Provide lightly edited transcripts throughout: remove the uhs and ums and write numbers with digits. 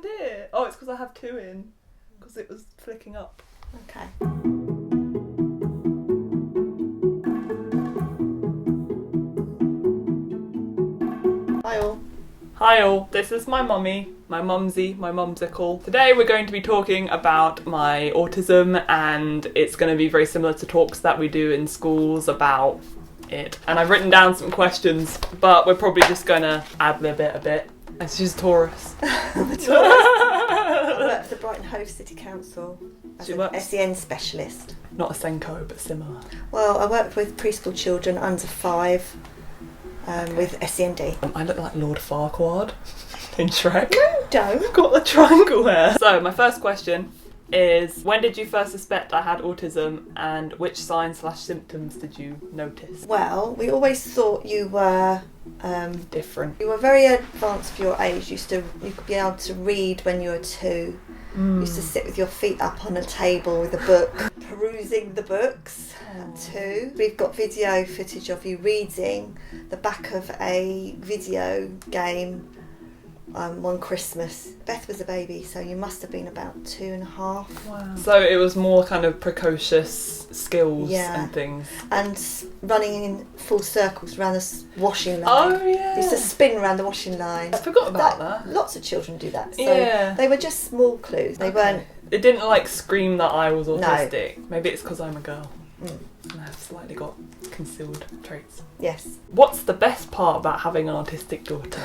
idea. Oh, it's because I have 2 in. Because it was flicking up. Okay. Hi all. Hi all, this is my mummy, my mumsy, my mumsicle. Today we're going to be talking about my autism, and it's going to be very similar to talks that we do in schools about it. And I've written down some questions, but we're probably just going to ad-lib it a bit. And she's Taurus. I'm a Taurus. I work for the Brighton Hove City Council as an SEN specialist. Not a Senko, but similar. Well, I work with preschool children under 5 with SEND. I look like Lord Farquard in Shrek. No, you don't. I've got the triangle hair. So my first question is, when did you first suspect I had autism, and which signs/symptoms did you notice? Well, we always thought you were Different. You were very advanced for your age. You could be able to read when you were 2. You used to sit with your feet up on a table with a book, perusing the books at 2. We've got video footage of you reading the back of a video game one Christmas. Beth was a baby, so you must have been about 2.5. Wow. So it was more kind of precocious skills and things. And running in full circles around the washing line. Oh yeah. Used to spin around the washing line. I forgot about that. Lots of children do that. So yeah. They were just small clues. They weren't. It didn't like scream that I was autistic. No. Maybe it's because I'm a girl. And I've slightly got concealed traits. Yes. What's the best part about having an autistic daughter?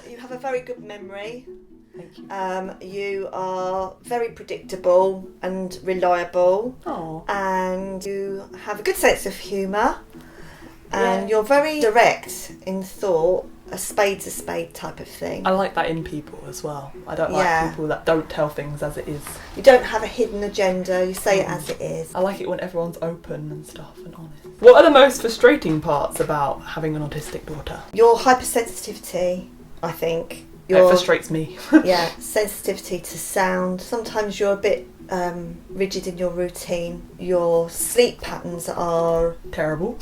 You have a very good memory. Thank you. You are very predictable and reliable. Oh. And you have a good sense of humour. And you're very direct in thought. A spade's a spade type of thing. I like that in people as well. I don't like people that don't tell things as it is. You don't have a hidden agenda, you say it as it is. I like it when everyone's open and stuff and honest. What are the most frustrating parts about having an autistic daughter? Your hypersensitivity, I think. It frustrates me. Yeah, sensitivity to sound. Sometimes you're a bit rigid in your routine. Your sleep patterns are... terrible.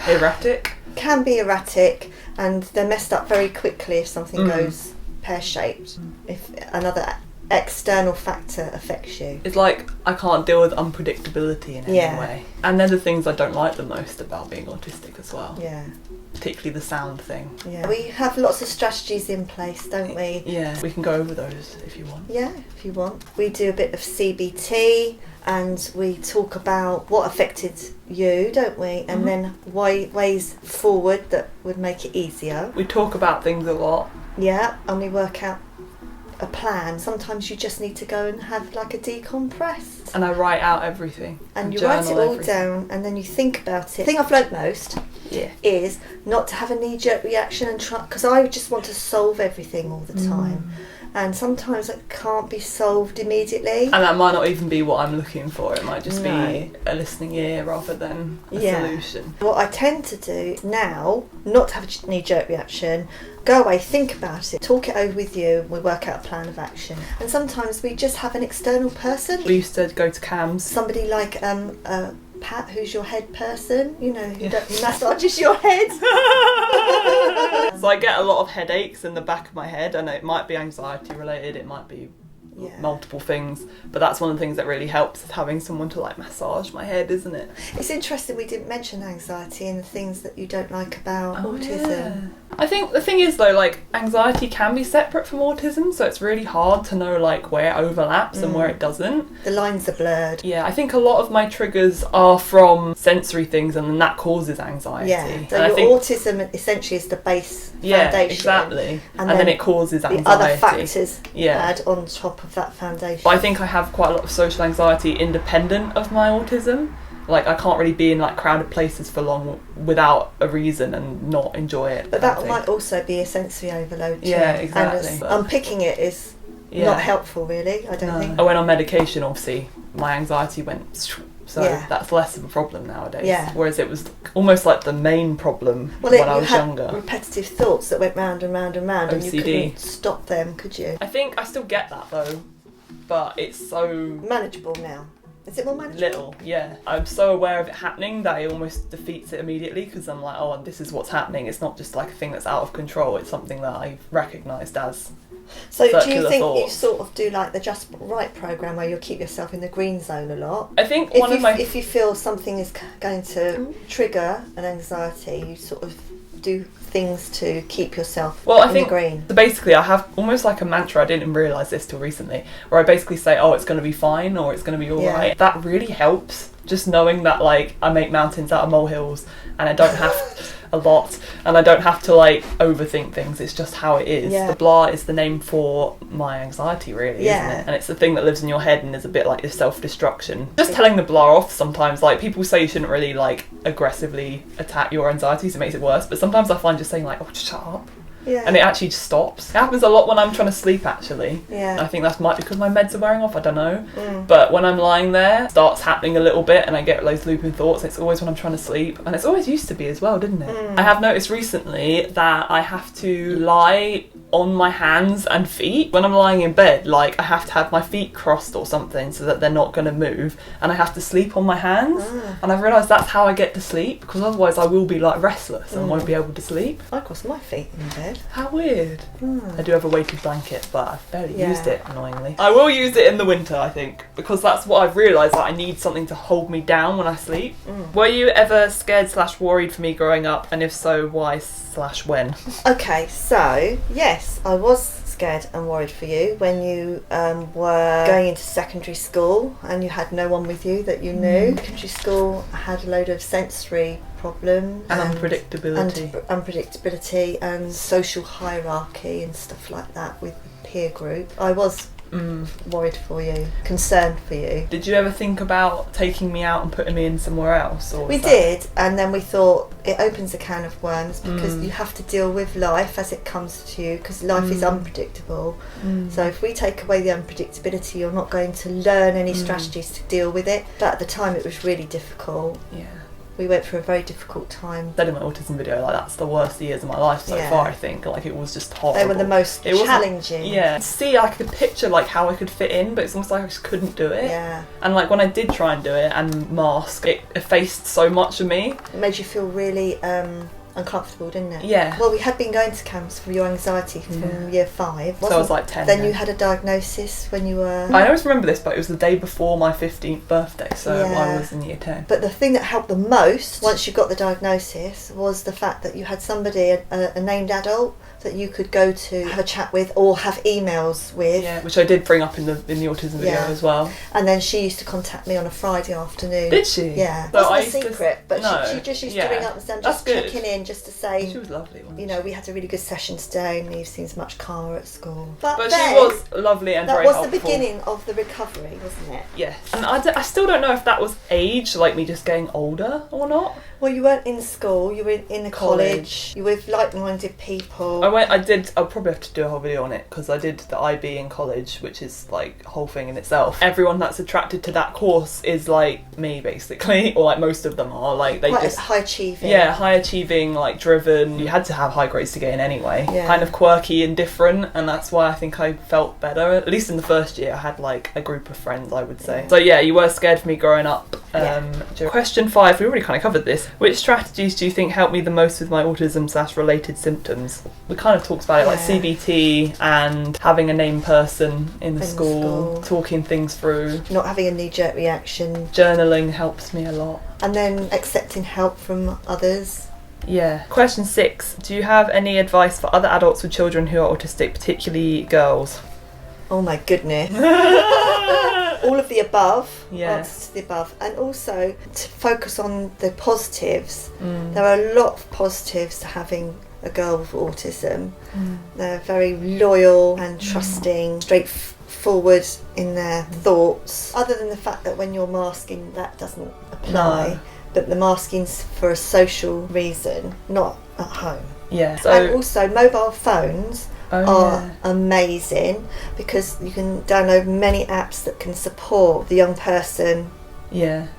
Erratic. Can be erratic, and they're messed up very quickly if something goes pear-shaped. If another external factor affects you. It's like I can't deal with unpredictability in any way. And they're the things I don't like the most about being autistic as well. Yeah. Particularly the sound thing. Yeah. We have lots of strategies in place, don't we? Yeah, we can go over those if you want. Yeah, if you want. We do a bit of CBT, and we talk about what affected you, don't we? And then ways forward that would make it easier. We talk about things a lot. Yeah, and we work out a plan. Sometimes you just need to go and have like a decompress. And I write out everything. And you write it all down, and then you think about it. The thing I've learnt most is not to have a knee-jerk reaction and try, because I just want to solve everything all the time. And sometimes it can't be solved immediately. And that might not even be what I'm looking for. It might just be a listening ear rather than a solution. What I tend to do now, not to have a knee-jerk reaction, go away, think about it, talk it over with you, we work out a plan of action. And sometimes we just have an external person. We used to go to CAMS. Somebody like Pat, who's your head person, you know, who massages your head. So I get a lot of headaches in the back of my head, and it might be anxiety related, it might be multiple things, but that's one of the things that really helps, is having someone to like massage my head, isn't it? It's interesting we didn't mention anxiety and the things that you don't like about autism. I think the thing is though, like, anxiety can be separate from autism, so it's really hard to know like where it overlaps and where it doesn't. The lines are blurred. Yeah, I think a lot of my triggers are from sensory things, and then that causes anxiety. Yeah, so your autism essentially is the base foundation. Yeah, exactly. And then it causes anxiety. The other factors add on top of that foundation. But I think I have quite a lot of social anxiety independent of my autism. Like, I can't really be in like crowded places for long without a reason and not enjoy it. But that might also be a sensory overload too. Yeah, exactly. And unpicking it is not helpful, really, I don't think. I went on medication, obviously. My anxiety went... So that's less of a problem nowadays. Yeah. Whereas it was almost like the main problem when I was younger. Repetitive thoughts that went round and round and round, and you couldn't stop them, could you? I think I still get that though, but it's so... manageable now. Is it more manageable? Little, yeah. I'm so aware of it happening that it almost defeats it immediately, because I'm like, oh, this is what's happening. It's not just like a thing that's out of control. It's something that I've recognised as So do you circular think you thoughts. sort of do like the Just Right program where you'll keep yourself in the green zone a lot? I think If you feel something is going to trigger an anxiety, you sort of do things to keep yourself in the green. So basically I have almost like a mantra, I didn't even realise this till recently, where I basically say, oh, it's going to be fine, or it's going to be alright. That really helps, just knowing that like I make mountains out of molehills, and I don't have a lot, and I don't have to like overthink things. It's just how it is. The blah is the name for my anxiety, really, isn't it? And it's the thing that lives in your head and is a bit like your self-destruction. Just telling the blah off sometimes, like people say you shouldn't really like aggressively attack your anxieties, it makes it worse, but sometimes I find just saying like, oh, shut up, and it actually just stops. It happens a lot when I'm trying to sleep, actually. I think that might be because my meds are wearing off, I don't know. But when I'm lying there, it starts happening a little bit and I get those looping thoughts. It's always when I'm trying to sleep, and it's always used to be as well, didn't it? I have noticed recently that I have to lie on my hands and feet when I'm lying in bed. Like I have to have my feet crossed or something so that they're not going to move, and I have to sleep on my hands. And I've realised that's how I get to sleep, because otherwise I will be like restless and won't be able to sleep. I cross my feet in bed. How weird. I do have a weighted blanket, but I've barely used it, annoyingly. I will use it in the winter, I think, because that's what I've realised, that I need something to hold me down when I sleep. Were you ever scared/worried for me growing up, and if so, why/when? Okay, so yes, I was scared and worried for you when you were going into secondary school and you had no one with you that you knew. Secondary school had a load of sensory problems And unpredictability. And social hierarchy and stuff like that with the peer group. I was worried for you, concerned for you. Did you ever think about taking me out and putting me in somewhere else? Or we did, and then we thought it opens a can of worms, because you have to deal with life as it comes to you, because life is unpredictable. So if we take away the unpredictability, you're not going to learn any strategies to deal with it. But at the time it was really difficult. We went through a very difficult time. I did my autism video, like that's the worst years of my life so far, I think. Like it was just horrible. They were the most challenging. See, I could picture like how I could fit in, but it's almost like I just couldn't do it. And like when I did try and do it and mask, it effaced so much of me. It made you feel really uncomfortable, didn't it? Well, we had been going to camps for your anxiety from year 5. So I was like 10 then you had a diagnosis when you were... I always remember this, but it was the day before my 15th birthday, so I was in year 10. But the thing that helped the most once you got the diagnosis was the fact that you had somebody, a named adult, that you could go to have a chat with or have emails with. Which I did bring up in the autism video as well. And then she used to contact me on a Friday afternoon. Did she? Yeah. So it wasn't a secret, but she just used to ring up and say, I'm just checking in just to say... She was lovely. You know, we had a really good session today and Eve seems much calmer at school. But she was lovely and very helpful. That was the beginning of the recovery, wasn't it? Yes. And I still don't know if that was age, like me just getting older or not. Well, you weren't in school, you were in a college, you were with like-minded people. I'll probably have to do a whole video on it, because I did the IB in college, which is like a whole thing in itself. Everyone that's attracted to that course is like me, basically, or like most of them are. Like they just high achieving. Yeah, high achieving, like driven. You had to have high grades to get in anyway. Kind of quirky and different, and that's why I think I felt better. At least in the first year, I had like a group of friends, I would say. So yeah, you were scared for me growing up. Question 5, we already kind of covered this. Which strategies do you think helped me the most with my autism/related symptoms? We kind of talked about it, like CBT and having a named person in the school, talking things through. Not having a knee-jerk reaction. Journaling helps me a lot. And then accepting help from others. Question 6. Do you have any advice for other adults with children who are autistic, particularly girls? Oh my goodness. All of the above, answers to the above, and also to focus on the positives. There are a lot of positives to having a girl with autism. They're very loyal and trusting, straightforward in their thoughts. Other than the fact that when you're masking, that doesn't apply, but the masking's for a social reason, not at home. And also mobile phones are amazing, because you can download many apps that can support the young person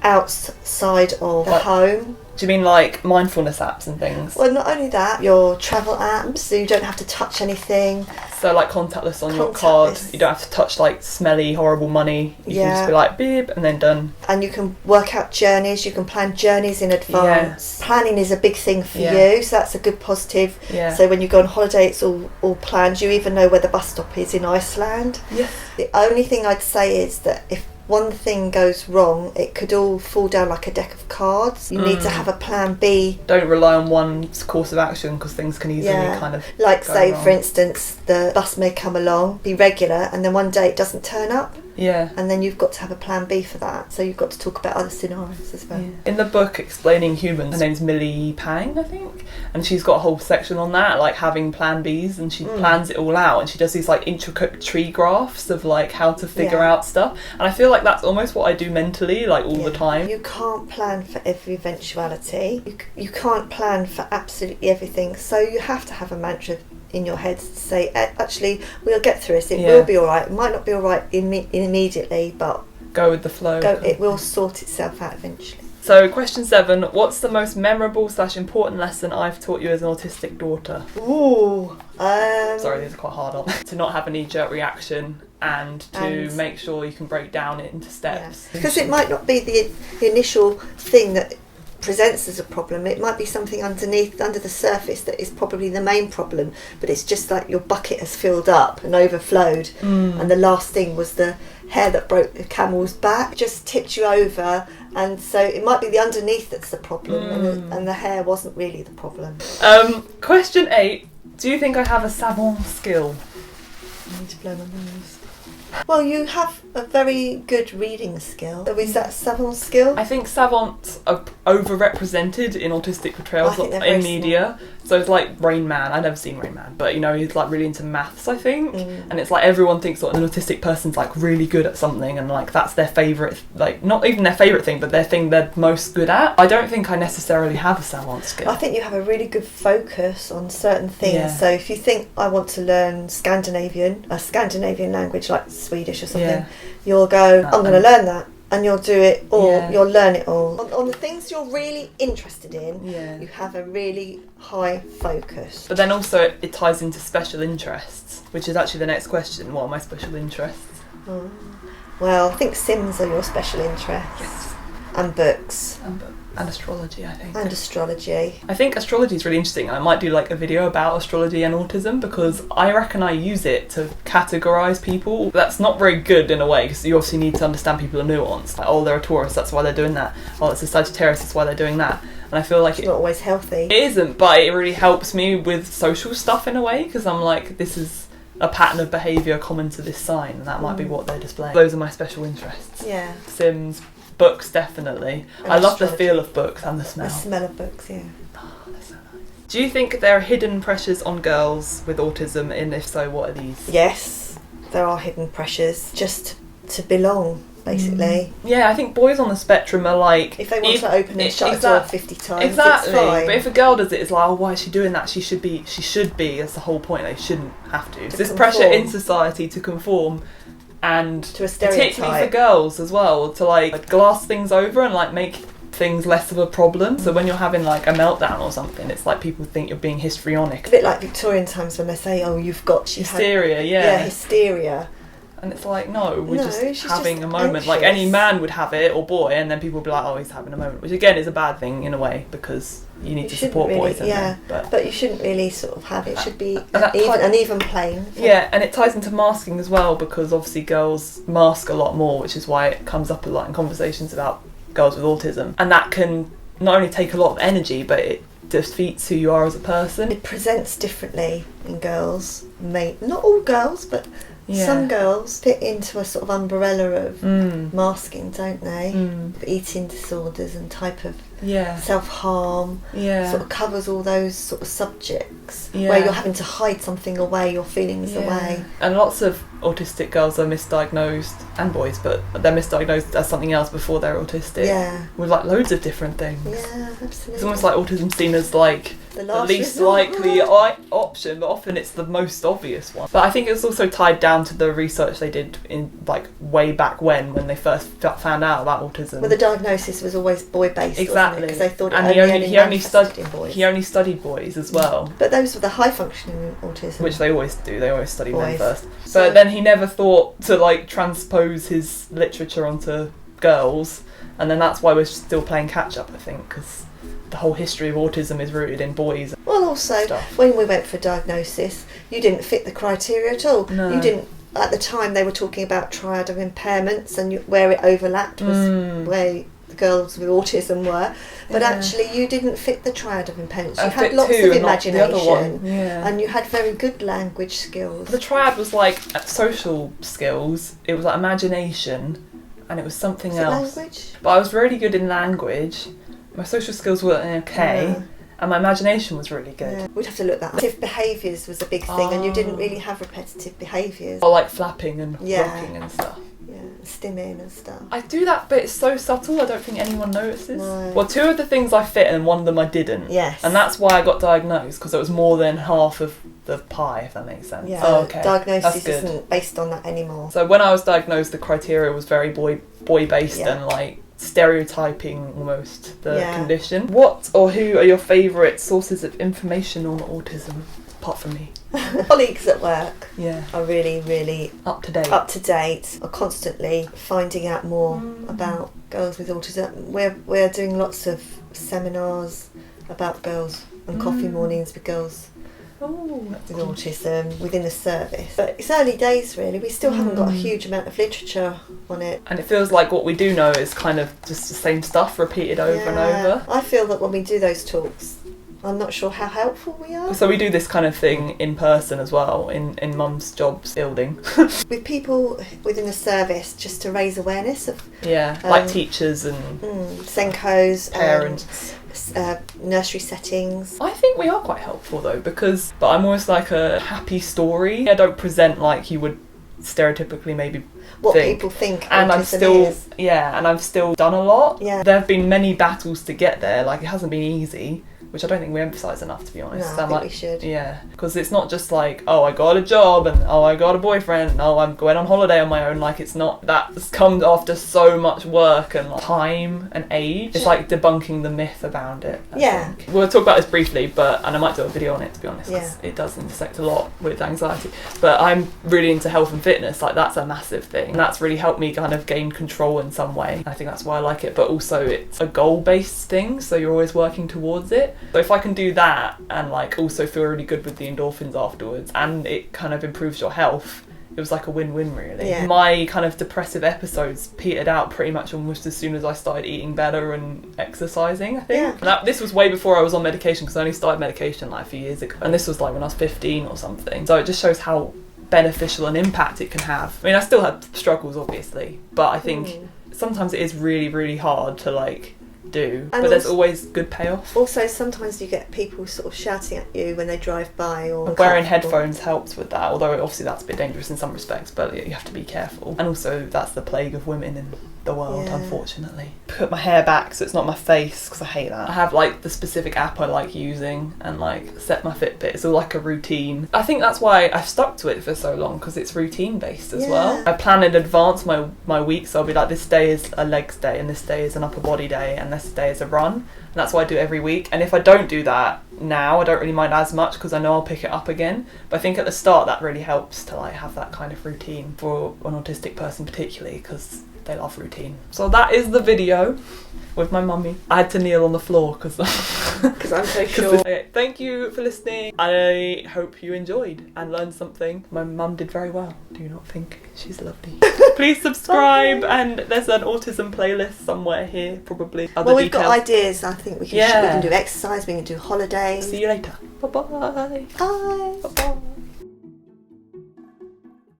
outside of the home. Do you mean like mindfulness apps and things? Well, not only that, your travel apps, so you don't have to touch anything. So like contactless on your card, you don't have to touch like smelly, horrible money. You can just be like beep and then done. And you can work out journeys, you can plan journeys in advance. Yeah. Planning is a big thing for you, so that's a good positive. Yeah. So when you go on holiday, it's all planned. You even know where the bus stop is in Iceland. Yes. The only thing I'd say is that if one thing goes wrong, it could all fall down like a deck of cards. You need to have a plan B. Don't rely on one course of action because things can easily kind of like go say wrong. For instance, the bus may come along, be regular, and then one day it doesn't turn up. Yeah. And then you've got to have a plan B for that. So you've got to talk about other scenarios as well. Yeah. In the book Explaining Humans, her name's Millie Pang, I think, and she's got a whole section on that, like having plan Bs, and she plans it all out, and she does these like intricate tree graphs of like how to figure out stuff. And I feel like that's almost what I do mentally, like all the time. You can't plan for every eventuality. You can't plan for absolutely everything. So you have to have a mantra in your head to say, actually, we'll get through it. It will be all right. It might not be all right immediately, but go with the flow. It will sort itself out eventually. So question 7, what's the most memorable / important lesson I've taught you as an autistic daughter? Ooh. Sorry, these are quite hard, aren't they? To not have a knee-jerk reaction and to make sure you can break down it into steps. Because it might not be the initial thing that presents as a problem. It might be something under the surface that is probably the main problem, but it's just like your bucket has filled up and overflowed, and the last thing was the hair that broke the camel's back, just tipped you over, and so it might be the underneath that's the problem, and the hair wasn't really the problem. Question 8, do you think I have a savant skill? I need to blow my nose. Well, you have a very good reading skill. So is that savant skill? I think savants are overrepresented in autistic portrayals in media. So it's like Rain Man. I've never seen Rain Man, but you know, he's like really into maths, I think. And it's like everyone thinks that an autistic person's like really good at something, and like that's their favourite, like not even their favourite thing, but their thing they're most good at. I don't think I necessarily have a savant skill. I think you have a really good focus on certain things. Yeah. So if you think, I want to learn a Scandinavian language like Swedish or something, you'll go, I'm going to learn that. And you'll do it all, you'll learn it all. On the things you're really interested in, you have a really high focus. But then also it ties into special interests, which is actually the next question. What are my special interests? Well, I think Sims are your special interests. Yes. And books. And astrology, I think. And astrology. I think astrology is really interesting. I might do like a video about astrology and autism because I reckon I use it to categorise people. That's not very good in a way because you obviously need to understand people are nuanced. Like, oh, they're a Taurus, that's why they're doing that. Oh, it's a Sagittarius, that's why they're doing that. And I feel like it's not always healthy. It isn't, but it really helps me with social stuff in a way because I'm like, this is a pattern of behaviour common to this sign, and that might be what they're displaying. Those are my special interests. Yeah. Sims, books, definitely. I love the feel of books and the smell. The smell of books, yeah. Oh, they're so nice. Do you think there are hidden pressures on girls with autism, and if so, what are these? Yes, there are hidden pressures. Just to belong, basically. Yeah, I think boys on the spectrum are like... If they want to open and shut a door 50 times, exactly. It's fine. But if a girl does it, it's like, oh, why is she doing that? She should be, that's the whole point. They shouldn't have to. There's pressure in society to conform, and to a stereotype. Particularly for girls as well, to like glass things over and like make things less of a problem. So when you're having like a meltdown or something, it's like people think you're being histrionic. A bit like Victorian times when they say, oh, you've got hysteria. Hysteria. And it's like, no, we're just having a moment. Anxious. Like any man would have it, or boy, and then people would be like, oh, he's having a moment. Which again is a bad thing in a way, because you need to support boys in there. But you shouldn't really sort of have it. It should be an even plane. Yeah, and it ties into masking as well, because obviously girls mask a lot more, which is why it comes up a lot in conversations about girls with autism. And that can not only take a lot of energy, but it defeats who you are as a person. It presents differently in girls. Not all girls, but... Yeah. Some girls fit into a sort of umbrella of masking, don't they? Eating disorders and type of self-harm sort of covers all those sort of subjects where you're having to hide something away, your feelings away. And lots of autistic girls are misdiagnosed, and boys, but they're misdiagnosed as something else before they're autistic. Yeah. With like loads of different things. Yeah, absolutely. It's almost like autism seen as like the least likely option, but often it's the most obvious one. But I think it's also tied down to the research they did in like way back when they first found out about autism. Well, the diagnosis was always boy-based, exactly, because they thought and he only studied boys as well. But those were the high-functioning autism, which they always do. They always study boys men first. But then he never thought to like transpose his literature onto girls, and then that's why we're still playing catch up, I think, because the whole history of autism is rooted in boys. Well, also, when we went for diagnosis, you didn't fit the criteria at all. No. You didn't. At the time, they were talking about triad of impairments, and where it overlapped was where the girls with autism were. But actually, you didn't fit the triad of impairments. You had lots of imagination, and you had very good language skills. The triad was like social skills. It was like imagination, and it was something else. Language? But I was really good in language. My social skills were okay, and my imagination was really good. Yeah. We'd have to look that up. Repetitive behaviours was a big thing, and you didn't really have repetitive behaviours. Or like flapping and rocking and stuff. Yeah, stimming and stuff. I do that, but it's so subtle, I don't think anyone notices. No. Well, 2 of the things I fit and 1 of them I didn't. Yes. And that's why I got diagnosed, because it was more than half of the pie, if that makes sense. Yeah, okay. Diagnosis isn't based on that anymore. So when I was diagnosed, the criteria was very boy-based and like stereotyping almost the condition. What or who are your favourite sources of information on autism, apart from me? Colleagues at work Yeah. are really, really Up to date, are constantly finding out more about girls with autism. We're doing lots of seminars about girls and coffee mornings with girls with autism within the service. But it's early days, really. We still haven't got a huge amount of literature on it. And it feels like what we do know is kind of just the same stuff repeated over and over. I feel that when we do those talks, I'm not sure how helpful we are. So we do this kind of thing in person as well, in Mum's jobs building. With people within the service, just to raise awareness of... like teachers and... Senkos, parents. Nursery settings. I think we are quite helpful though, but I'm almost like a happy story. I don't present like you would stereotypically maybe what people think and autism is. And I've still done a lot. Yeah. There have been many battles to get there, like it hasn't been easy, which I don't think we emphasise enough, to be honest. No, I think we should. Yeah, because it's not just like, oh, I got a job, and oh, I got a boyfriend, and oh, I'm going on holiday on my own. Like, it's not, that's come after so much work and like, time and age. It's like debunking the myth around it, I think. We'll talk about this briefly, and I might do a video on it, to be honest, because it does intersect a lot with anxiety. But I'm really into health and fitness, like that's a massive thing. And that's really helped me kind of gain control in some way. I think that's why I like it, but also it's a goal-based thing, so you're always working towards it. So if I can do that and like also feel really good with the endorphins afterwards, and it kind of improves your health, it was like a win-win, really. Yeah. My kind of depressive episodes petered out pretty much almost as soon as I started eating better and exercising, I think. Yeah. And this was way before I was on medication, because I only started medication like a few years ago, and this was like when I was 15 or something. So it just shows how beneficial an impact it can have. I mean, I still had struggles, obviously, but I think sometimes it is really, really hard to like do, but there's always good payoff. Also, sometimes you get people sort of shouting at you when they drive by, or wearing headphones helps with that, although obviously that's a bit dangerous in some respects, but you have to be careful. And also that's the plague of women in the world, unfortunately. Put my hair back so it's not my face, because I hate that. I have like the specific app I like using, and like set my Fitbit. It's all like a routine. I think that's why I've stuck to it for so long, because it's routine based as well. I plan in advance my week, so I'll be like, this day is a legs day, and this day is an upper body day, and this day is a run. And that's what I do every week. And if I don't do that now, I don't really mind as much, because I know I'll pick it up again. But I think at the start that really helps to like have that kind of routine for an autistic person particularly, because they love routine. So that is the video with my mummy. I had to kneel on the floor because I'm so sure. Okay, thank you for listening. I hope you enjoyed and learned something. My mum did very well. Do you not think she's lovely? Please subscribe, and there's an autism playlist somewhere here, probably. Well, we've got ideas. I think we can do exercise, we can do holidays. See you later. Bye-bye. Bye. Bye-bye.